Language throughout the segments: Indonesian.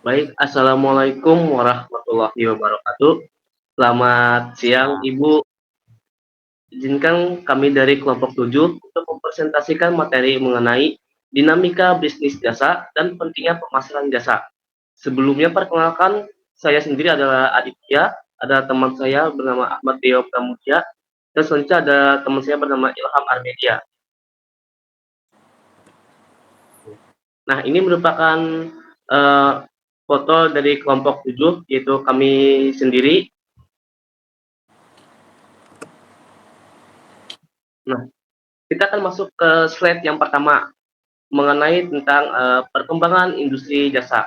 Baik, Assalamualaikum warahmatullahi wabarakatuh. Selamat siang, Nah, Ibu. Izinkan kami dari kelompok 7 untuk mempresentasikan materi mengenai dinamika bisnis jasa dan pentingnya pemasaran jasa. Sebelumnya perkenalkan, saya sendiri adalah Aditya, ada teman saya bernama Ahmad Deo Pramudia, dan selanjutnya ada teman saya bernama Ilham Armedia. Nah, ini merupakan eh, foto dari kelompok 7, yaitu kami sendiri. Nah, kita akan masuk ke slide yang pertama mengenai tentang perkembangan industri jasa.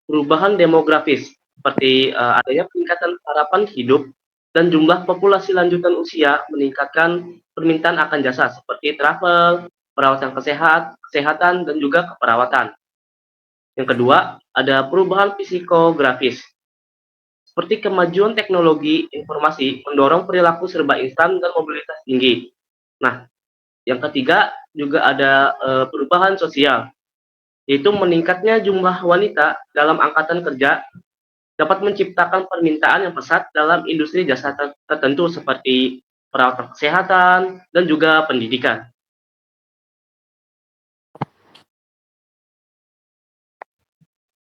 Perubahan demografis seperti adanya peningkatan harapan hidup dan jumlah populasi lanjutan usia meningkatkan permintaan akan jasa seperti travel, perawatan kesehatan dan juga keperawatan. Yang kedua, ada perubahan psikografis seperti kemajuan teknologi informasi mendorong perilaku serba instan dan mobilitas tinggi. Nah, yang ketiga juga ada perubahan sosial, yaitu meningkatnya jumlah wanita dalam angkatan kerja dapat menciptakan permintaan yang pesat dalam industri jasa tertentu seperti perawatan kesehatan dan juga pendidikan.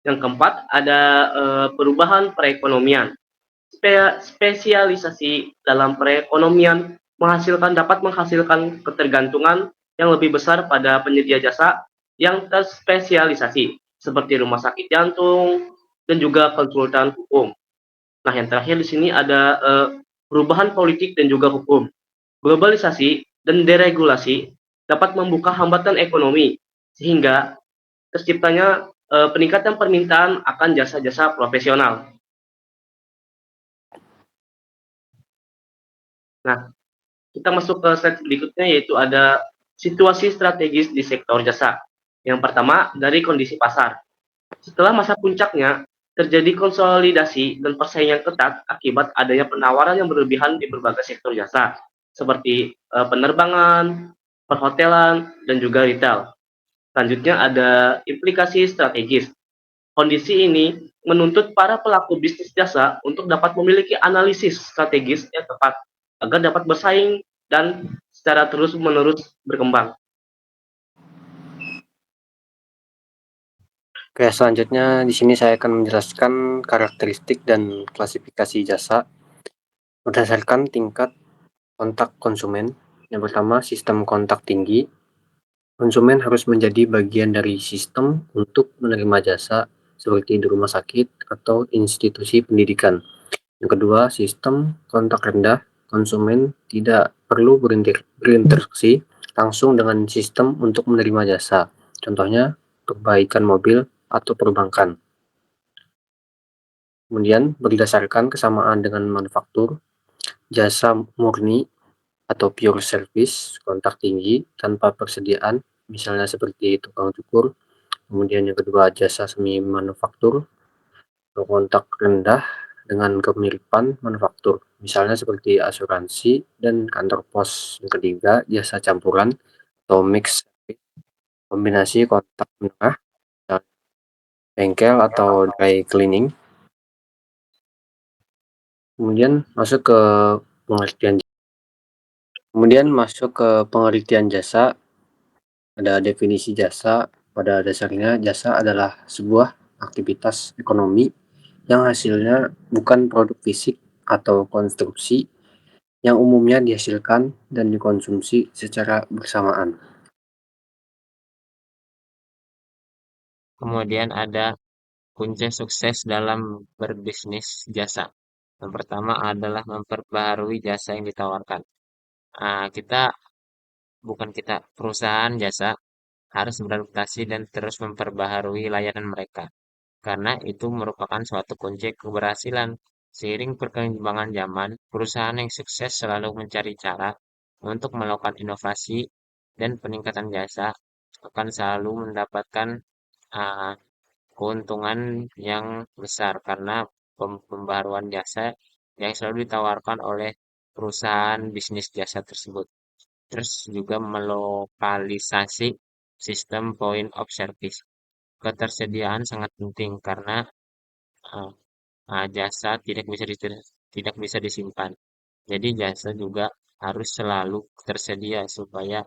Yang keempat ada perubahan perekonomian. Spesialisasi dalam perekonomian dapat menghasilkan ketergantungan yang lebih besar pada penyedia jasa yang terspesialisasi seperti rumah sakit jantung dan juga konsultan hukum. Nah, yang terakhir di sini ada perubahan politik dan juga hukum. Globalisasi dan deregulasi dapat membuka hambatan ekonomi sehingga terciptanya peningkatan permintaan akan jasa-jasa profesional. Nah, kita masuk ke slide berikutnya yaitu ada situasi strategis di sektor jasa. Yang pertama dari kondisi pasar. Setelah masa puncaknya, terjadi konsolidasi dan persaingan ketat akibat adanya penawaran yang berlebihan di berbagai sektor jasa, seperti penerbangan, perhotelan, dan juga retail. Selanjutnya ada implikasi strategis. Kondisi ini menuntut para pelaku bisnis jasa untuk dapat memiliki analisis strategis yang tepat agar dapat bersaing dan secara terus-menerus berkembang. oke, selanjutnya di sini saya akan menjelaskan karakteristik dan klasifikasi jasa berdasarkan tingkat kontak konsumen. Yang pertama, sistem kontak tinggi. Konsumen harus menjadi bagian dari sistem untuk menerima jasa seperti di rumah sakit atau institusi pendidikan. Yang kedua, sistem kontak rendah. Konsumen tidak perlu berinteraksi langsung dengan sistem untuk menerima jasa. Contohnya, perbaikan mobil atau perbankan. Kemudian, berdasarkan kesamaan dengan manufaktur, jasa murni atau pure service, kontak tinggi tanpa persediaan, misalnya seperti tukang cukur. Kemudian yang kedua, jasa semi manufaktur, kontak rendah dengan kemiripan manufaktur, misalnya seperti asuransi dan kantor pos. Yang ketiga, jasa campuran atau mix, kombinasi kontak menengah, bengkel atau dry cleaning. Kemudian masuk ke pengertian jasa. Ada definisi jasa. Pada dasarnya, jasa adalah sebuah aktivitas ekonomi yang hasilnya bukan produk fisik atau konstruksi yang umumnya dihasilkan dan dikonsumsi secara bersamaan. Kemudian ada kunci sukses dalam berbisnis jasa. Yang pertama adalah memperbaharui jasa yang ditawarkan. Kita bukan kita perusahaan jasa harus beradaptasi dan terus memperbaharui layanan mereka, karena itu merupakan suatu kunci keberhasilan. Seiring perkembangan zaman, perusahaan yang sukses selalu mencari cara untuk melakukan inovasi dan peningkatan jasa akan selalu mendapatkan uh, keuntungan yang besar karena pembaharuan jasa yang selalu ditawarkan oleh perusahaan bisnis jasa tersebut. Terus juga melokalisasi sistem point of service. ketersediaan sangat penting karena uh, jasa tidak bisa disimpan. Jadi jasa juga harus selalu tersedia supaya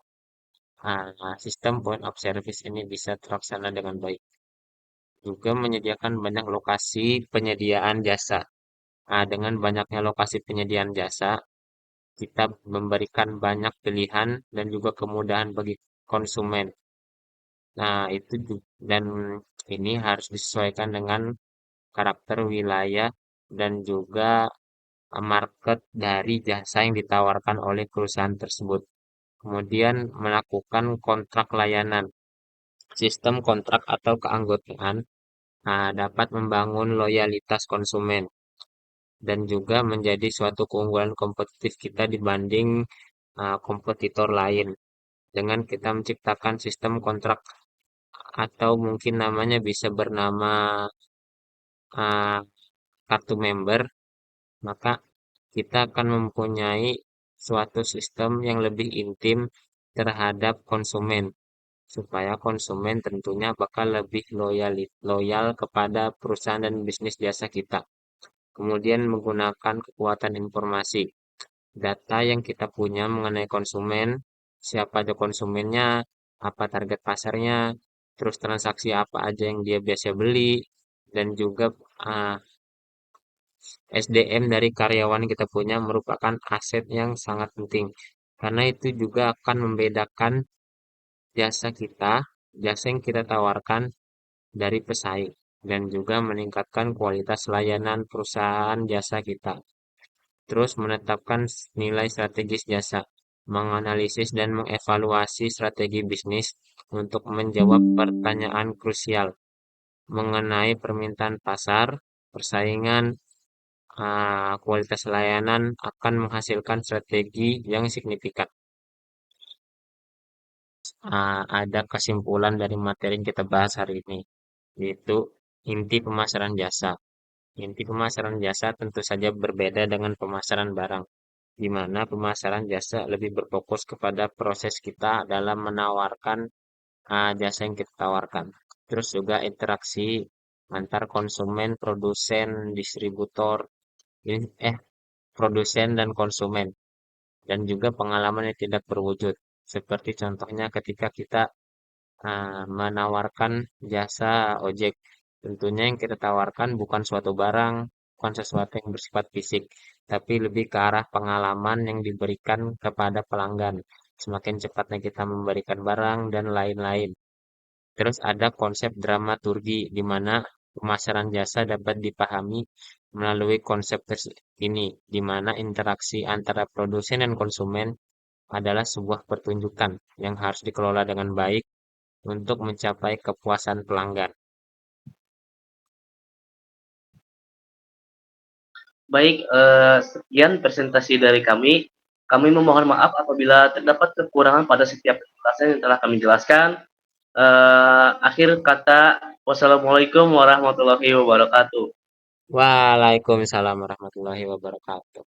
sistem point of service ini bisa terlaksana dengan baik. Juga menyediakan banyak lokasi penyediaan jasa. Dengan banyaknya lokasi penyediaan jasa, kita memberikan banyak pilihan dan juga kemudahan bagi konsumen. Dan ini harus disesuaikan dengan karakter wilayah dan juga market dari jasa yang ditawarkan oleh perusahaan tersebut. Kemudian melakukan kontrak layanan. Sistem kontrak atau keanggotaan dapat membangun loyalitas konsumen dan juga menjadi suatu keunggulan kompetitif kita dibanding kompetitor lain. Dengan kita menciptakan sistem kontrak atau mungkin namanya bisa bernama uh, kartu member, maka kita akan mempunyai suatu sistem yang lebih intim terhadap konsumen, supaya konsumen tentunya bakal lebih loyal kepada perusahaan dan bisnis jasa kita. Kemudian menggunakan kekuatan informasi. Data yang kita punya mengenai konsumen, siapa aja konsumennya, apa target pasarnya, terus transaksi apa aja yang dia biasa beli, dan juga SDM dari karyawan yang kita punya merupakan aset yang sangat penting. Karena itu juga akan membedakan jasa kita, jasa yang kita tawarkan dari pesaing, dan juga meningkatkan kualitas layanan perusahaan jasa kita. Terus menetapkan nilai strategis jasa, menganalisis dan mengevaluasi strategi bisnis untuk menjawab pertanyaan krusial mengenai permintaan pasar, persaingan, kualitas layanan akan menghasilkan strategi yang signifikan. Ada kesimpulan dari materi yang kita bahas hari ini, yaitu inti pemasaran jasa. Inti pemasaran jasa tentu saja berbeda dengan pemasaran barang, di mana pemasaran jasa lebih berfokus kepada proses kita dalam menawarkan jasa yang kita tawarkan. Terus juga interaksi antar konsumen, produsen, distributor, produsen dan konsumen, dan juga pengalaman yang tidak berwujud. Seperti contohnya ketika kita menawarkan jasa ojek. Tentunya yang kita tawarkan bukan suatu barang, bukan sesuatu yang bersifat fisik, tapi lebih ke arah pengalaman yang diberikan kepada pelanggan. Semakin cepatnya kita memberikan barang dan lain-lain. Terus ada konsep dramaturgi di mana pemasaran jasa dapat dipahami melalui konsep ini, di mana interaksi antara produsen dan konsumen adalah sebuah pertunjukan yang harus dikelola dengan baik untuk mencapai kepuasan pelanggan. Baik, sekian presentasi dari kami. Kami memohon maaf apabila terdapat kekurangan pada setiap penjelasan yang telah kami jelaskan. Akhir kata, wassalamualaikum warahmatullahi wabarakatuh. Waalaikumsalam warahmatullahi wabarakatuh.